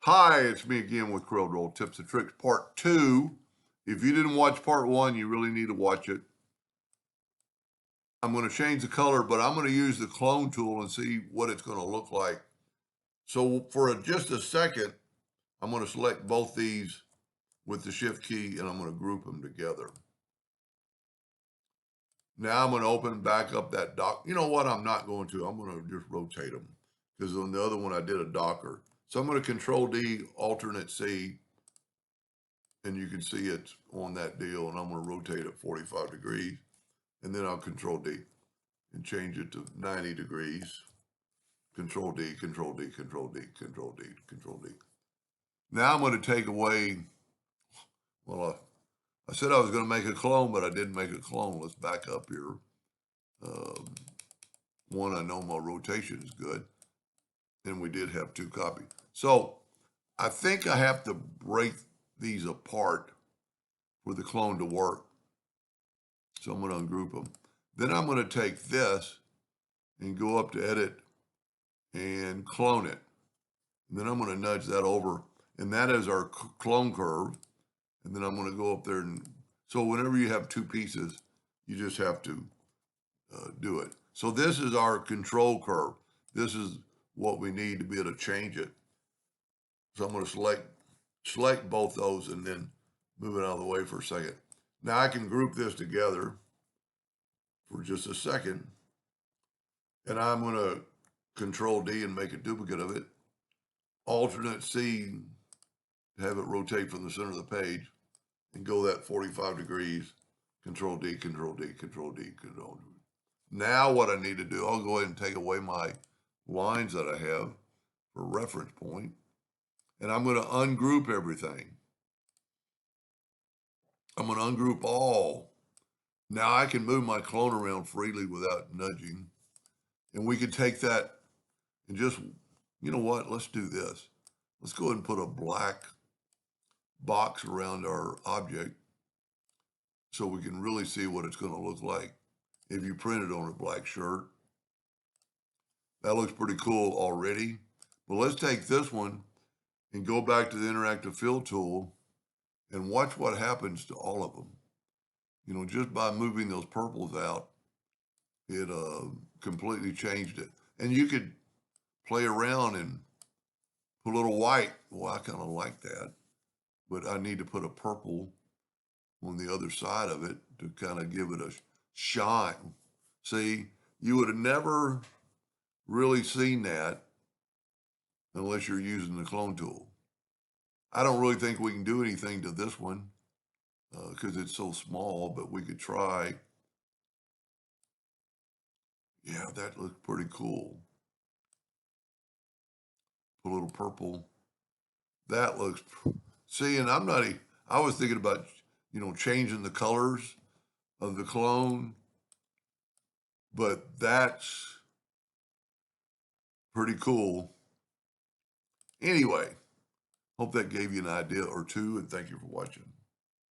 Hi, it's me again with Corel Tips and Tricks Part 2. If you didn't watch Part 1, you really need to watch it. I'm going to change the color, but I'm going to use the clone tool and see what it's going to look like. So for just a second, I'm going to select both these with the Shift key, and I'm going to group them together. Now I'm going to open back up that dock. You know what? I'm not going to. I'm going to just rotate them because on the other one I did a docker. So I'm going to Control D, Alternate C, and you can see it's on that deal, and I'm going to rotate it 45 degrees, and then I'll Control D and change it to 90 degrees. Control D, Control D, Control D, Control D, Control D. Now I'm going to take away, well, I said I was going to make a clone, but I didn't make a clone. Let's back up here. One, I know my rotation is good, and we did have 2 copies. So I think I have to break these apart for the clone to work. So I'm going to ungroup them. Then I'm going to take this and go up to Edit and clone it. And then I'm going to nudge that over, and that is our clone curve. And then I'm going to go up there, and so whenever you have 2 pieces, you just have to do it. So this is our control curve. This is what we need to be able to change it. So I'm going to select both those and then move it out of the way for a second. Now I can group this together for just a second, and I'm going to Control D and make a duplicate of it. Alternate C, have it rotate from the center of the page and go that 45 degrees. Control D, Control D, Control D, Control D. Now what I need to do, I'll go ahead and take away my lines that I have for reference point, and I'm going to ungroup everything. I'm going to ungroup all. Now I can move my clone around freely without nudging, and we could take that and just, you know what, let's do this. Let's go ahead and put a black box around our object so we can really see what it's going to look like if you print it on a black shirt. That looks pretty cool already. But let's take this one and go back to the interactive fill tool and watch what happens to all of them. You know, just by moving those purples out, it completely changed it. And you could play around and put a little white. Well, I kind of like that, but I need to put a purple on the other side of it to kind of give it a shine. See, you would have never really seen that unless you're using the clone tool. I don't really think we can do anything to this one because it's so small, but we could try. Yeah, that looks pretty cool. Put a little purple. That looks, see, and I was thinking about, you know, changing the colors of the clone, but that's pretty cool. Anyway, hope that gave you an idea or two, and thank you for watching.